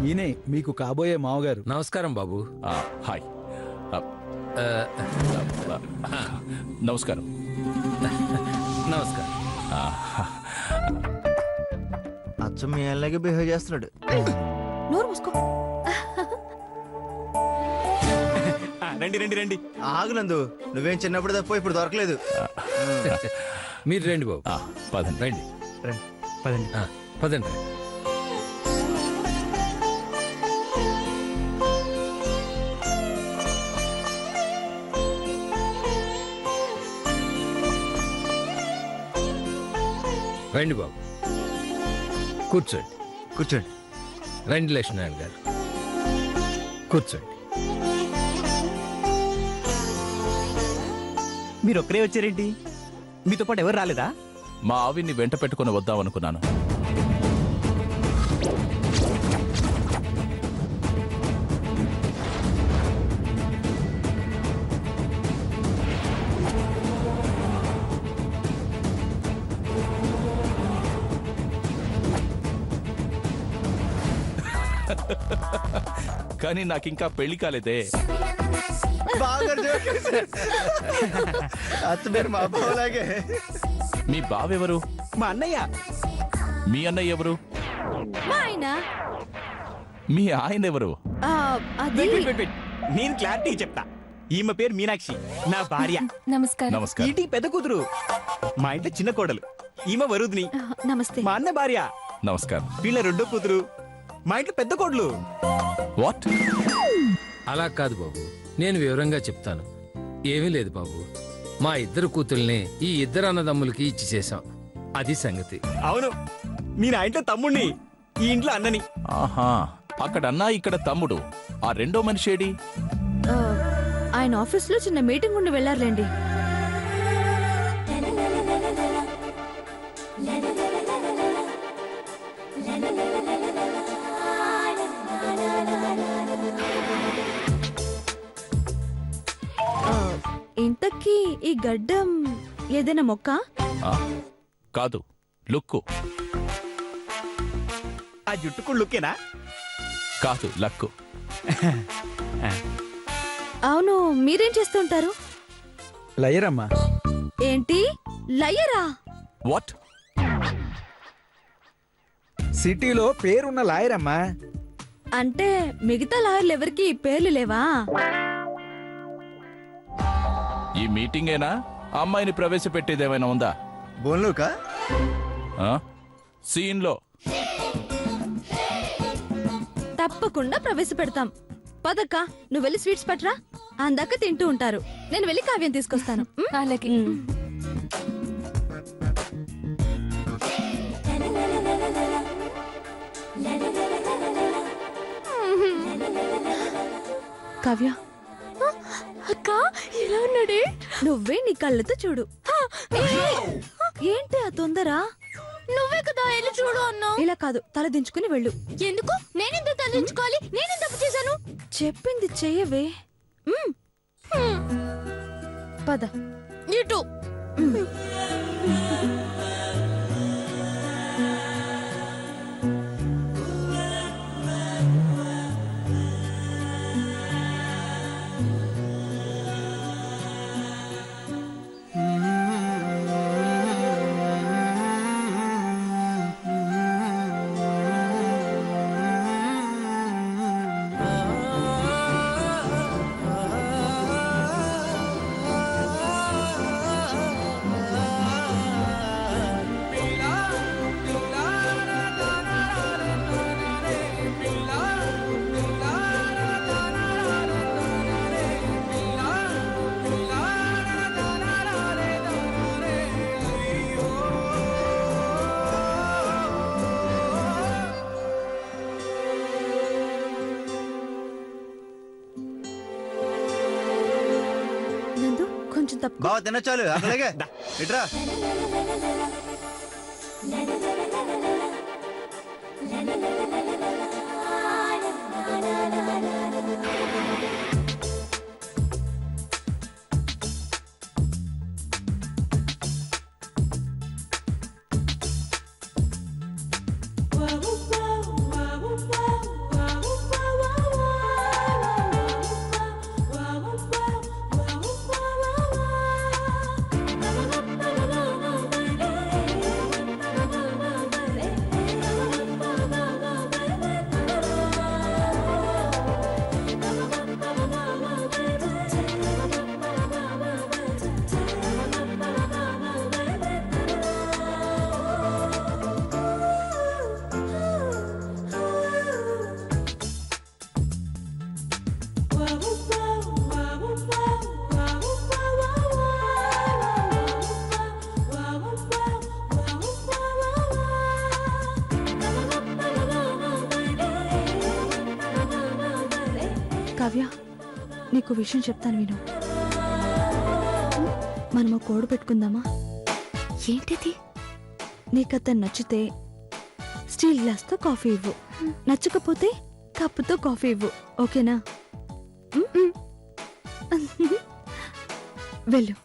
ఈయనే మీకు కాబోయే మావగారు. నమస్కారం బాబు. హాయ్. నమస్కారం. నమస్కారం. అచ్చం మీ అలాగే బిహేవ్ చేస్తున్నాడు. నోరు మూసుకో. రండి రండి రండి. ఆగునందు, నువ్వేం చిన్నప్పుడు తప్ప ఇప్పుడు దొరకలేదు. మీరు రండి బాబు. పదండి. రండి పదండి. పదండి. రండి బాబు, కూర్చోండి. కూర్చోండి. రండి లక్ష్మీనారాయణ గారు, కూర్చోండి. మీరు ఒక్కరే వచ్చారేంటి? మీతో పాటు ఎవరు రాలేదా? మా ఆవిని వెంట పెట్టుకుని వద్దామనుకున్నాను. కానీ నాకింకా పెళ్లి కాలేదే. బాగా అత్త పేరు మా బావలాగే. మీ బావెవరు? మా అన్నయ్య. మీ అన్నయ్య ఎవరు? మా ఆయన మీ ఆయన ఎవరు? అది నేను క్లారిటీ చెప్తా. ఈమె పేరు మీనాక్షి, నా భార్య. నమస్కారం. నమస్కారం. ఈటి పెద్ద కూతురు, మా ఇంట్లో చిన్న కోడలు. ఈమె వరుదిని, నమస్తే. మా అన్న భార్య. నమస్కారం. వీళ్ళ రెండో కూతురు, మా ఇంట్లో పెద్ద కోడలు. వాట్? అలా కాదు బాబు, నేను వివరంగా చెప్తాను. ఏమీ లేదు బాబు, మా ఇద్దరు కూతుల్ని ఈ ఇద్దరు అన్నదమ్ములకి ఇచ్చి చేశాం. అది సంగతి. అవును, నేను ఆ ఇంట్లో తమ్ముడిని, ఈ ఇంట్లో అన్నని. ఆహా, అక్కడ అన్నా ఇక్కడ తమ్ముడు. ఆ రెండో మనిషి ఏడి? ఆయన ఆఫీస్ లో చిన్న మీటింగ్ ఉండి వెళ్ళారులేండి. ఇంతకీ ఈ గడ్డం ఏదైనా మొక్క? కాదు, లుక్కు. ఆ జుట్టుకుడు లుక్కేనా? కాదు, లక్కు. అవును, మీరేం చేస్తుంటారు? లయరమ్మా. ఏంటి, లయ్యరా? వాట్? సిటీలో పేరున్న లాయరమ్మా. అంటే మిగతా లాయర్లు ఎవరికి పేర్లు లేవా? ఈ మీటింగేనా? అమ్మాయిని ప్రవేశపెట్టేదేమైనా ఉందా? బోన్లుకా? సీన్లో. తప్పకుండా ప్రవేశపెడతాం. పదక్క, నువ్వు వెళ్ళి స్వీట్స్ పట్రా. అందాక తింటూ ఉంటారు. నేను వెళ్ళి కావ్యం తీసుకొస్తాను. అలాగే. కావ్య, అక్క ఎలా ఉన్నాడే? నువ్వే నీ కళ్ళతో చూడు. ఏంటి ఆ తొందర? నువ్వే కదా వెళ్ళి చూడు అన్నావు. ఇలా కాదు, తల దించుకుని వెళ్ళు. ఎందుకు? నేనెందుకు తల దించుకోవాలి? నేనేం తప్పు చేశాను? చెప్పింది చెయ్యవే. పద. ఇటు. కొంచెం తప్పు. బావ తినచ్చాలు అక్కడికే ఇట్రా. నీకు విషయం చెప్తాను విను. మనము కోడు పెట్టుకుందామా? ఏంటిది? నీకతను నచ్చితే స్టీల్ గ్లాస్తో కాఫీ ఇవ్వు, నచ్చకపోతే కప్పుతో కాఫీ ఇవ్వు. ఓకేనా? వెళ్ళు.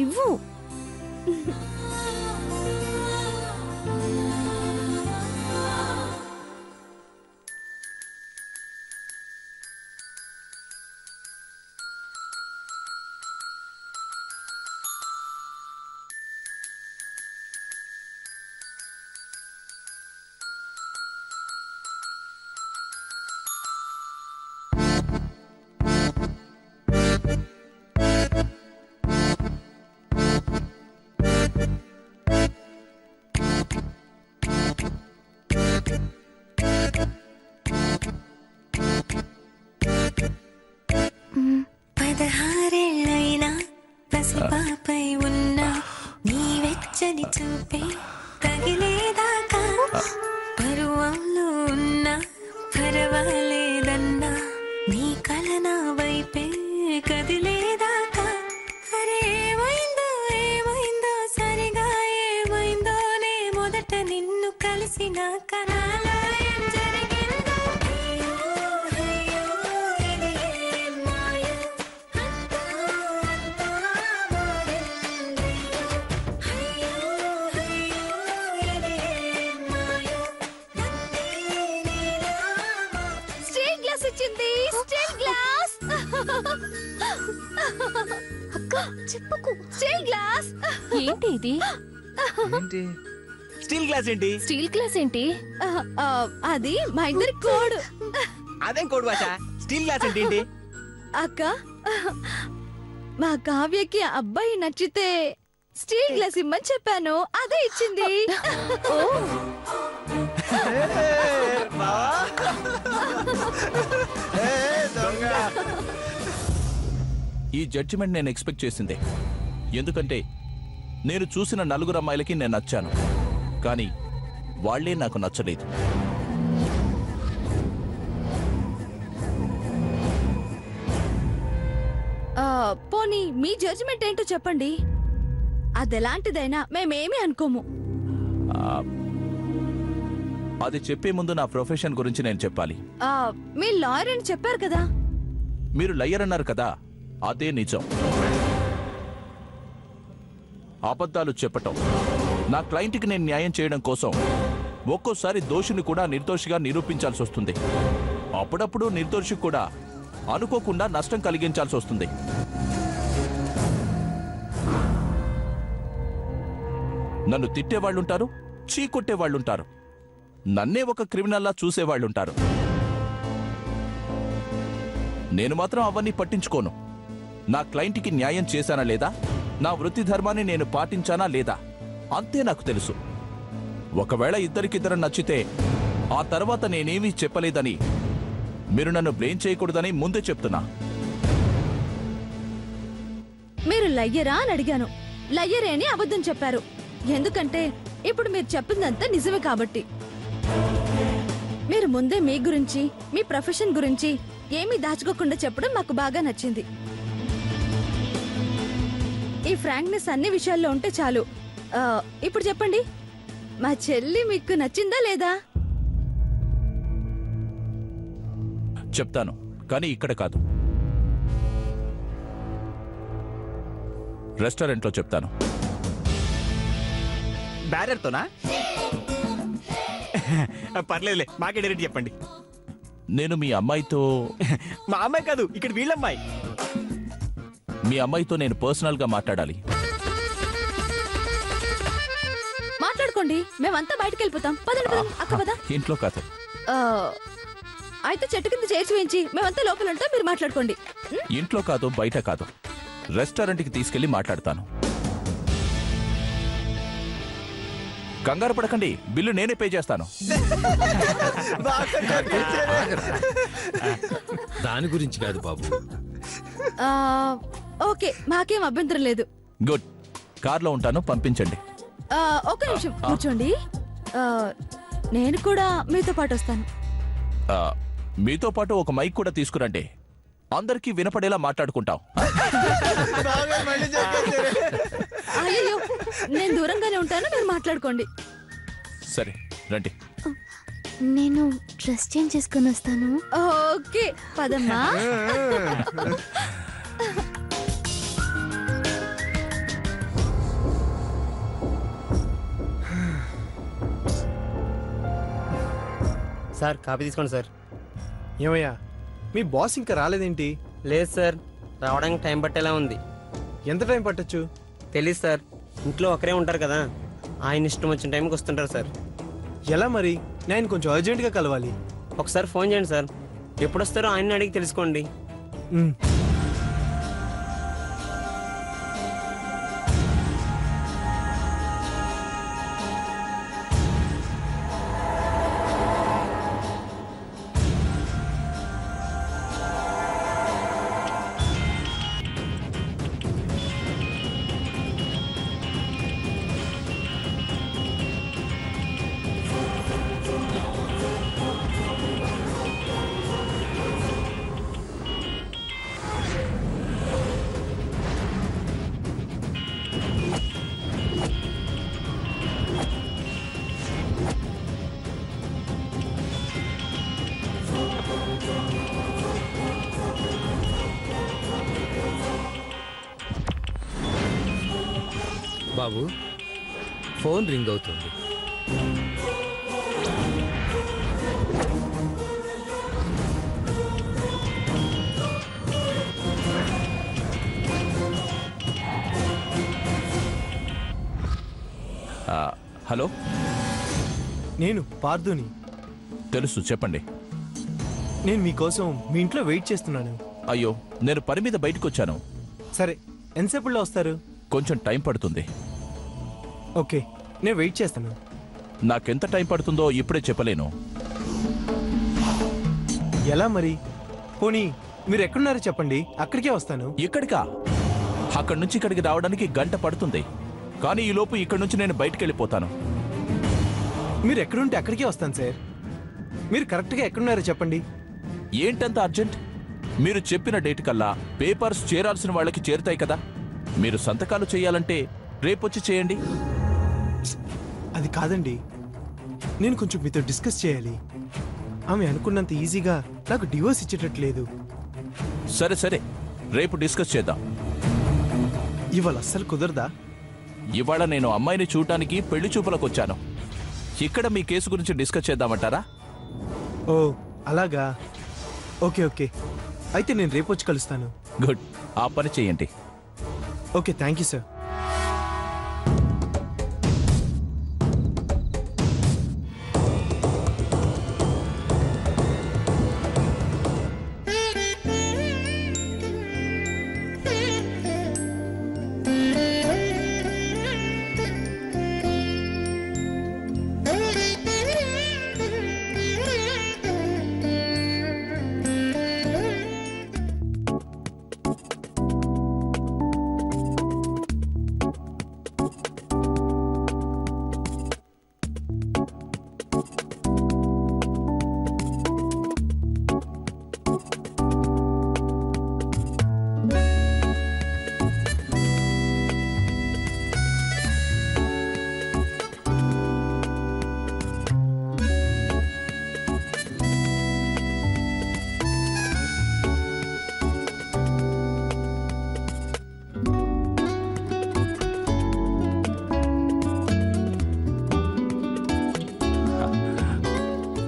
ఇవ్వు. పదహారేళ్ళైనా పసిపాపై ఉన్నా నీ వెచ్చని చూపే తగిలేదాకా పరువంలో ఉన్నా పర్వాలేదన్నా నీ కల నా వైపే కదిలేదాకా. అరే ఏమైందో ఏమైందో సరిగా ఏమైందోనే మొదట నిన్ను కలిసిన కనాలా ఏం జరిగిందో. అయ్యో అయ్యో ఇది ఏం మాయో, అంతా అంతా మారింది. అయ్యో అయ్యో ఇది ఏం మాయో, నన్నే నీలా స్టీల్ గ్లాస్ ఇచ్చింది. Steel glass. అక్క చెప్పుకు. Steel glass. ఏంటి ఇది? ఏంటి? స్టీల్ గ్లాస్ ఏంటి? స్టీల్ గ్లాస్ ఏంటి? అది మా ఇద్దరి కోడ్. అదేం కోడి భాష? స్టీల్ గ్లాస్ ఏంటి ఏంటి? అక్క, మా కావ్యకి అబ్బాయి నచ్చితే స్టీల్ గ్లాస్ ఇమ్మని చెప్పాను, అదే ఇచ్చింది. ఈ జడ్జిమెంట్ నేను ఎక్స్పెక్ట్ చేసిందే. ఎందుకంటే నేను చూసిన నలుగురు అమ్మాయిలకి నేను నచ్చాను, కానీ వాళ్లే నాకు నచ్చలేదు. పోనీ మీ జడ్జిమెంట్ ఏంటో చెప్పండి. అదెలాంటిదైనా మేమేమీ అనుకోము. అది చెప్పే ముందు నా ప్రొఫెషన్ గురించి నేను చెప్పాలి. మీ లాయర్ అని చెప్పారు కదా. మీరు లయ్యర్ అన్నారు కదా, అదే నిజం. అబద్ధాలు చెప్పటం, నా క్లయింట్కి నేను న్యాయం చేయడం కోసం ఒక్కోసారి దోషిని కూడా నిర్దోషిగా నిరూపించాల్సి వస్తుంది. అప్పుడప్పుడు నిర్దోషికి కూడా అనుకోకుండా నష్టం కలిగించాల్సి వస్తుంది. నన్ను తిట్టేవాళ్లుంటారు, చీకొట్టేవాళ్లుంటారు, నన్నే ఒక క్రిమినల్లా చూసేవాళ్లుంటారు. నేను మాత్రం అవన్నీ పట్టించుకోను. నా క్లయింట్కి న్యాయం చేశానా లేదా, నా వృత్తి ధర్మాన్ని నేను పాటించానా లేదా, అంతే నాకు తెలుసు. ఒకవేళ ఇద్దరికిద్దరు నచ్చితే ఆ తర్వాత నేనేమీ చెప్పలేదని మీరు నన్ను బ్లేమ్ చేయకూడదని ముందే చెప్తున్నా. మీరు లయ్యరా అని అడిగాను. లయ్యరే అని అబద్ధం చెప్పారు. ఎందుకంటే ఇప్పుడు మీరు చెప్పిందంతా నిజమే కాబట్టి. మీరు ముందే మీ గురించి, మీ ప్రొఫెషన్ గురించి ఏమీ దాచుకోకుండా చెప్పడం మాకు బాగా నచ్చింది. ఈ ఫ్రాంక్నెస్ అన్ని విషయాల్లో ఉంటే చాలు. ఇప్పుడు చెప్పండి, మా చెల్లి మీకు నచ్చిందా లేదా? చెప్తాను, కానీ ఇక్కడ కాదు, రెస్టారెంట్లో చెప్తాను. బ్యారర్తోనా? పర్లేదులే, మాకే డైరెక్ట్ చెప్పండి. నేను మీ అమ్మాయితో మా అమ్మాయి కాదు, ఇక్కడ వీళ్ళమ్మాయి. మీ అమ్మాయితో నేను పర్సనల్గా మాట్లాడాలి. మాట్లాడుకోండి, మేమంతా బయటకు వెళ్ళిపోతాం. పదండి పదండి, అక్క పద. ఇంట్లో కాదు. ఆ, అయితే చెట్టు కింద చేర్చి వేయించి మేమంతా లోపల ఉంటాం, మీరు మాట్లాడుకోండి. ఇంట్లో కాదు, బయట కాదు, రెస్టారెంట్కి తీసుకెళ్లి మాట్లాడతాను. కంగారు పడకండి, బిల్లు నేనే పే చేస్తాను. దాని గురించి కాదు బాబు. ఆ, ఓకే, మాకేం అభ్యంతరం లేదు. గుడ్. కార్లో ఉంటాను, పంపించండి. ఒక్క నిమిషం కూర్చోండి. ఆ, నేను కూడా మీతో పాటు వస్తాను. ఆ, మీతో పాటు ఒక మైక్ కూడా తీసుకురండి, అందరికీ వినపడేలా మాట్లాడుకుంటాం. అయ్యో, నేను దూరంగానే ఉంటాను, మీరు మాట్లాడుకోండి. సరే రండి. నేను డ్రెస్ చేంజ్ చేసుకొని వస్తాను. ఓకే పదమ్మా. సార్ కాపీ తీసుకోండి సార్. ఏమయ్యా, మీ బాస్ ఇంకా రాలేదేంటి? లేదు సార్, రావడానికి టైం పట్టేలా ఉంది. ఎంత టైం పట్టొచ్చు? తెలీదు సార్, ఇంట్లో ఒకరే ఉంటారు కదా, ఆయన ఇష్టం వచ్చిన టైంకి వస్తుంటారు సార్. ఎలా మరి? నేను కొంచెం అర్జెంటుగా కలవాలి. ఒకసారి ఫోన్ చేయండి సార్, ఎప్పుడు వస్తారో ఆయన్ని అడిగి తెలుసుకోండి. ఉమ్. బాబు, ఫోన్ రింగ్ అవుతుంది. హలో, నేను పార్థుని. తెలుసు, చెప్పండి. నేను మీకోసం మీ ఇంట్లో వెయిట్ చేస్తున్నాను. అయ్యో, నేను పని మీద బయటకు వచ్చాను. సరే, ఎంతసేపుల్లో వస్తారు? కొంచెం టైం పడుతుంది. ఓకే, నేను వెయిట్ చేస్తాను. నాకెంత టైం పడుతుందో ఇప్పుడే చెప్పలేను. ఎలా మరి? పోనీ మీరు ఎక్కడున్నారో చెప్పండి, అక్కడికే వస్తాను. ఇక్కడికా? అక్కడి నుంచి ఇక్కడికి రావడానికి గంట పడుతుంది, కానీ ఈ లోపు ఇక్కడి నుంచి నేను బయటికి వెళ్ళిపోతాను. మీరు ఎక్కడుంటే అక్కడికే వస్తాను సార్. మీరు కరెక్ట్గా ఎక్కడున్నారో చెప్పండి. ఏంటంత అర్జెంట్? మీరు చెప్పిన డేట్ కల్లా పేపర్స్ చేరాల్సిన వాళ్ళకి చేరుతాయి కదా. మీరు సంతకాలు చేయాలంటే రేపొచ్చి చేయండి. అది కాదండి, నేను కొంచెం మీతో డిస్కస్ చేయాలి. ఆమె అనుకున్నంత ఈజీగా నాకు డివోర్స్ ఇచ్చేటట్లేదు. సరే సరే, రేపు డిస్కస్ చేద్దాం. ఇవాళ అస్సలు కుదరదా? ఇవాళ నేను అమ్మాయిని చూడటానికి పెళ్లి చూపులకు వచ్చాను. ఇక్కడ మీ కేసు గురించి డిస్కస్ చేద్దామంటారా? ఓ అలాగా, ఓకే ఓకే, అయితే నేను రేపు వచ్చి కలుస్తాను. గుడ్, ఆ పని చేయండి. Okay, thank you sir.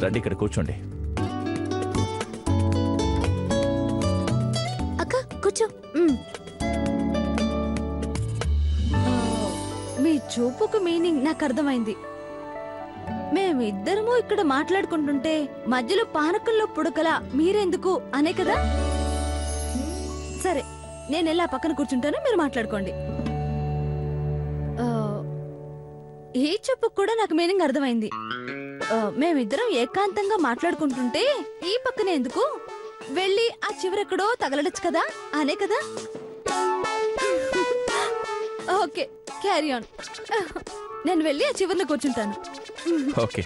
రండి, ఇక్కడ కూర్చోండి. అక్క కూర్చో. మీ చూపుకు మీనింగ్ నాకు అర్థమైంది. మేమిద్దరము ఇక్కడ మాట్లాడుకుంటుంటే మధ్యలో పానకంలో పుడకలా మీరెందుకు అనే కదా. సరే, నేను ఎలా పక్కన కూర్చుంటానో మీరు మాట్లాడుకోండి. ఆ, ఈ చెప్పు కూడా నాకు మీనింగ్ అర్థమైంది. మేమిద్దరం ఏకాంతంగా మాట్లాడుకుంటుంటే ఈ పక్కనే ఎందుకు వెళ్ళి ఆ చివరెక్కడో తగలడచ్చు కదా అనే కదా. Okay, carry on. నేను వెళ్ళి ఆ చివరిలో కూర్చుంటాను. ఓకే